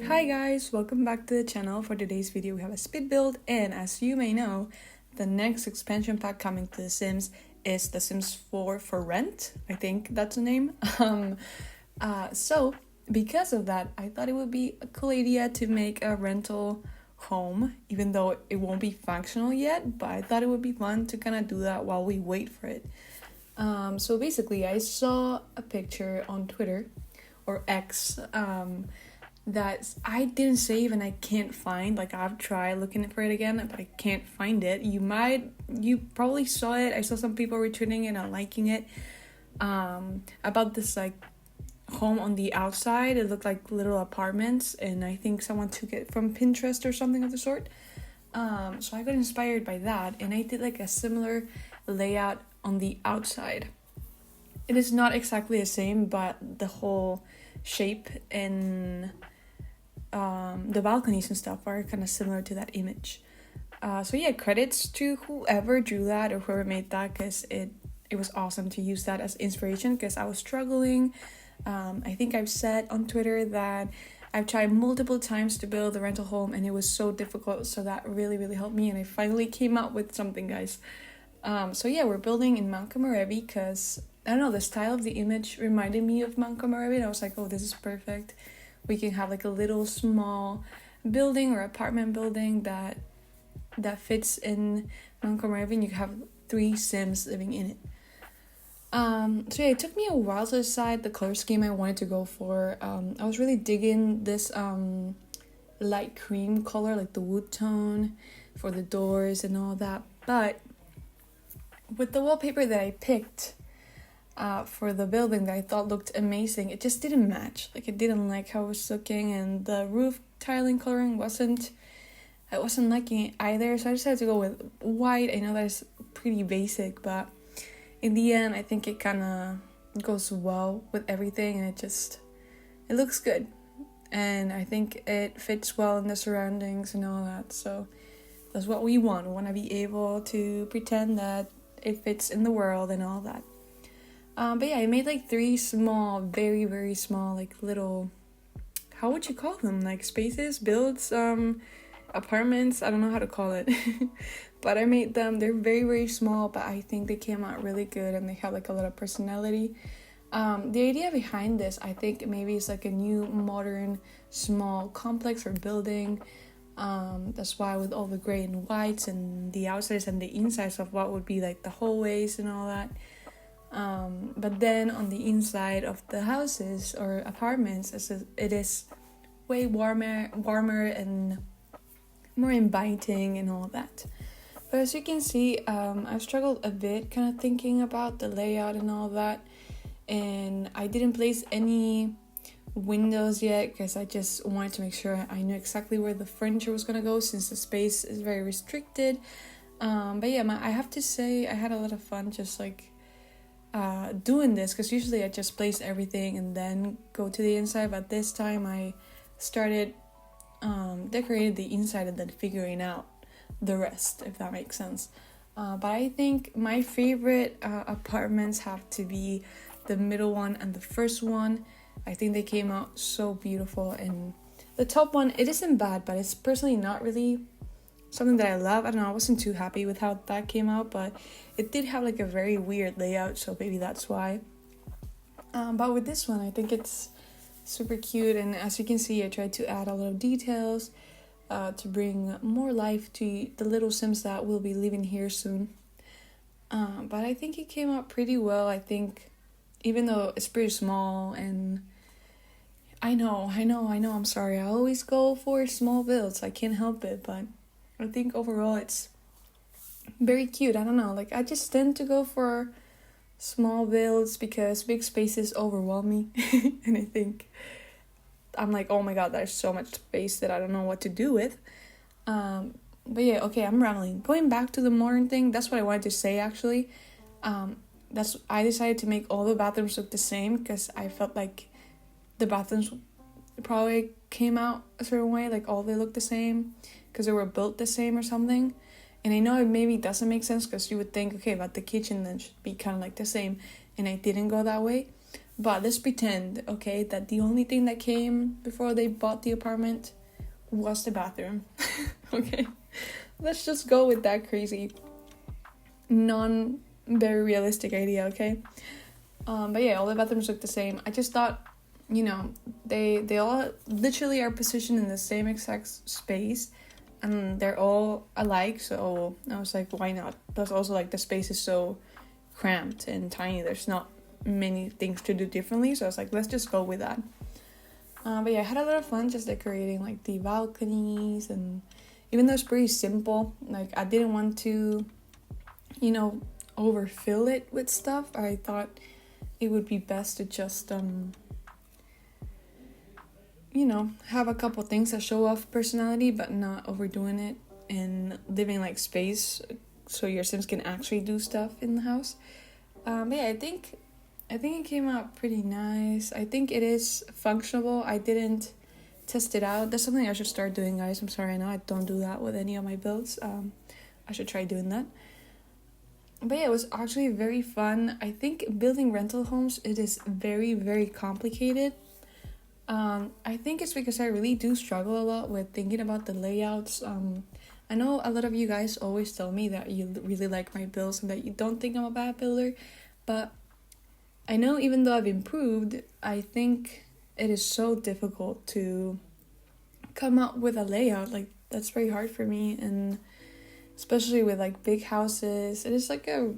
Hi guys, welcome back to the channel. For today's video we have a speed build, and as you may know, the next expansion pack coming to The Sims is The Sims 4 for rent. I think that's the name. So because of that, I thought it would be a cool idea to make a rental home, even though it won't be functional yet, but I thought it would be fun to kind of do that while we wait for it. So basically I saw a picture on Twitter or X that I didn't save and I can't find. Like, I've tried looking for it again, but I can't find it. You probably saw it. I saw some people retweeting it and liking it, about this like home on the outside. It looked like little apartments, and I think someone took it from Pinterest or something of the sort. So I got inspired by that, and I did like a similar layout on the outside. It is not exactly the same, but the whole shape and the balconies and stuff are kind of similar to that image. So yeah, credits to whoever drew that or whoever made that, because it was awesome to use that as inspiration, because I was struggling. I think I've said on Twitter that I've tried multiple times to build a rental home and it was so difficult, so that really helped me, and I finally came up with something, guys. So yeah, we're building in Montgomery because I don't know, the style of the image reminded me of Montgomery, and I was like, oh, this is perfect. We can have like a little small building or apartment building that fits in Montgomery, and you can have 3 Sims living in it. So yeah, it took me a while to decide the color scheme I wanted to go for. I was really digging this light cream color, like the wood tone for the doors and all that. But with the wallpaper that I picked for the building that I thought looked amazing, it just didn't match. Like, it didn't like how it was looking, and the roof tiling coloring I wasn't liking it either, so I decided to go with white. I know that's pretty basic, but in the end I think it kind of goes well with everything, and it looks good, and I think it fits well in the surroundings and all that. So that's what we want. We want to be able to pretend that it fits in the world and all that. But yeah, I made like 3 small, very small, like little, how would you call them? Like spaces, builds, apartments, I don't know how to call it. But I made them. They're very small, but I think they came out really good, and they have like a lot of personality. The idea behind this, I think maybe it's like a new modern small complex or building. That's why with all the gray and whites and the outsides and the insides of what would be like the hallways and all that. But then on the inside of the houses or apartments, it is way warmer and more inviting and all that. But as you can see, I've struggled a bit kind of thinking about the layout and all that, and I didn't place any windows yet because I just wanted to make sure I knew exactly where the furniture was going to go, since the space is very restricted. But yeah, I have to say I had a lot of fun just like doing this, because usually I just place everything and then go to the inside, but this time I started decorating the inside and then figuring out the rest, if that makes sense. But I think my favorite apartments have to be the middle one and the first one. I think they came out so beautiful, and the top one, it isn't bad, but it's personally not really something that I love. I don't know, I wasn't too happy with how that came out, but it did have like a very weird layout, so maybe that's why. But with this one, I think it's super cute, and as you can see, I tried to add a lot of details to bring more life to the little Sims that will be living here soon. But I think it came out pretty well. I think even though it's pretty small, and I know, I'm sorry, I always go for small builds, I can't help it, but I think overall it's very cute. I don't know, like, I just tend to go for small builds because big spaces overwhelm me. And I think I'm like, oh my god, there's so much space that I don't know what to do with. But yeah, okay, I'm rambling. Going back to the modern thing, that's what I wanted to say actually. I decided to make all the bathrooms look the same because I felt like the bathrooms probably came out a certain way, like all they look the same because they were built the same or something. And I know it maybe doesn't make sense because you would think, okay, but the kitchen then should be kind of like the same. and I didn't go that way. But let's pretend, okay, that the only thing that came before they bought the apartment was the bathroom. Okay, let's just go with that crazy, non very realistic idea, okay? But yeah, all the bathrooms look the same. I just thought, they all literally are positioned in the same exact space, and they're all alike. So I was like, why not? Plus, also like the space is so cramped and tiny. There's not many things to do differently. So I was like, let's just go with that. But yeah, I had a lot of fun just decorating like the balconies, and even though it's pretty simple, like I didn't want to, overfill it with stuff. I thought it would be best to just have a couple things that show off personality but not overdoing it, and leaving like space so your Sims can actually do stuff in the house. But yeah, I think it came out pretty nice. I think it is functional. I didn't test it out. That's something I should start doing, guys. I'm sorry, I know I don't do that with any of my builds. I should try doing that. But yeah, it was actually very fun. I think building rental homes, it is very, very complicated. I think it's because I really do struggle a lot with thinking about the layouts. I know a lot of you guys always tell me that you really like my builds and that you don't think I'm a bad builder, but I know even though I've improved, I think it is so difficult to come up with a layout. Like, that's very hard for me, and especially with like big houses, it is like a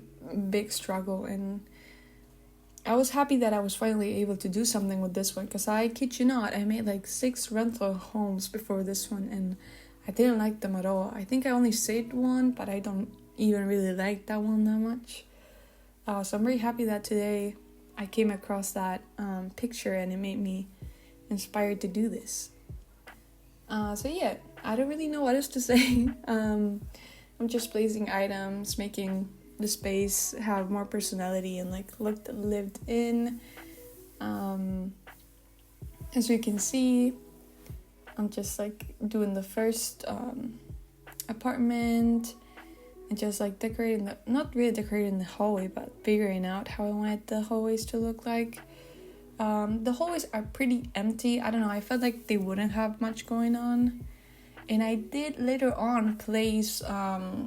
big struggle. And I was happy that I was finally able to do something with this one, because I kid you not, I made like 6 rental homes before this one, and I didn't like them at all. I think I only saved one, but I don't even really like that one that much. So I'm very happy that today I came across that picture, and it made me inspired to do this. So yeah, I don't really know what else to say. I'm just placing items, making the space have more personality and like looked lived in. As you can see, I'm just like doing the first apartment and just like decorating not really decorating the hallway, but figuring out how I wanted the hallways to look like. The hallways are pretty empty. I don't know, I felt like they wouldn't have much going on. And I did later on place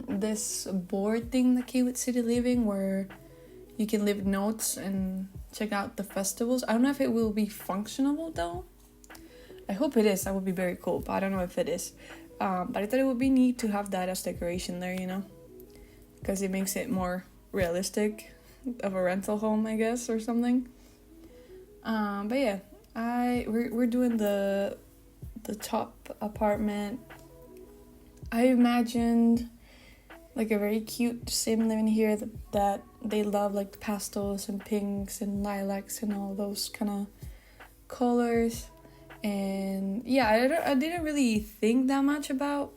this board thing that came with City Living, where you can leave notes and check out the festivals. I don't know if it will be functional though. I hope it is. That would be very cool, but I don't know if it is. But I thought it would be neat to have that as decoration there, because it makes it more realistic of a rental home, I guess, or something. But yeah, we're doing the top apartment. I imagined like a very cute sim living here that they love like the pastels and pinks and lilacs and all those kind of colors. And yeah, I didn't really think that much about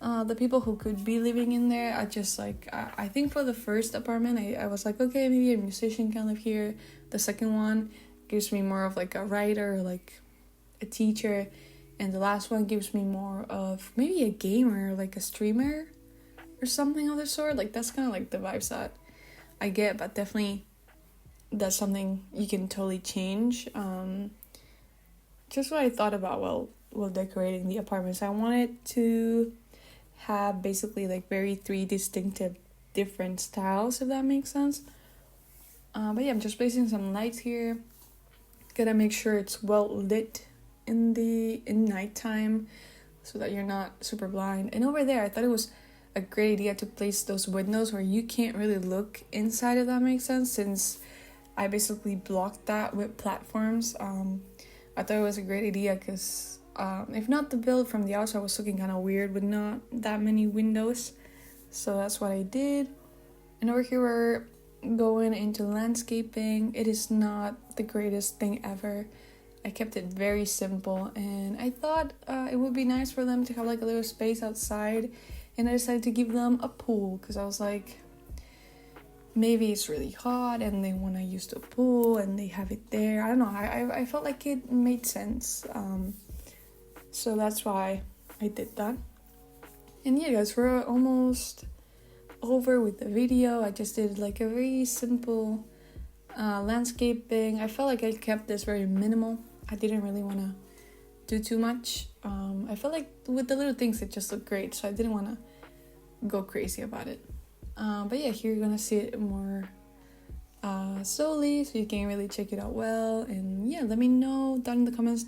the people who could be living in there. I just like I think for the first apartment I was like, okay, maybe a musician can live here. The second one gives me more of like a writer, like a teacher, and the last one gives me more of maybe a gamer, like a streamer or something of the sort. Like that's kind of like the vibes that I get, but definitely that's something you can totally change. Just what I thought about while decorating the apartments, I wanted to have basically like very 3 distinctive different styles, if that makes sense. But yeah, I'm just placing some lights here. Gotta make sure it's well lit in nighttime so that you're not super blind. And over there, I thought it was a great idea to place those windows where you can't really look inside, if that makes sense, since I basically blocked that with platforms. I thought it was a great idea because if not, the build from the outside was looking kind of weird with not that many windows. So that's what I did. And over here we're going into landscaping. It is not the greatest thing ever. I kept it very simple, and I thought it would be nice for them to have like a little space outside, and I decided to give them a pool because I was like, maybe it's really hot and they want to use the pool and they have it there. I don't know, I felt like it made sense, so that's why I did that. And yeah guys, we're almost over with the video. I just did like a very simple Landscaping, I felt like I kept this very minimal. I didn't really want to do too much. I felt like with the little things it just looked great, so I didn't want to go crazy about it. But yeah, here you're gonna see it more slowly, so you can really check it out well. And yeah, let me know down in the comments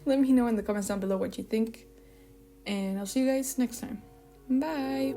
let me know in the comments down below what you think, and I'll see you guys next time. Bye.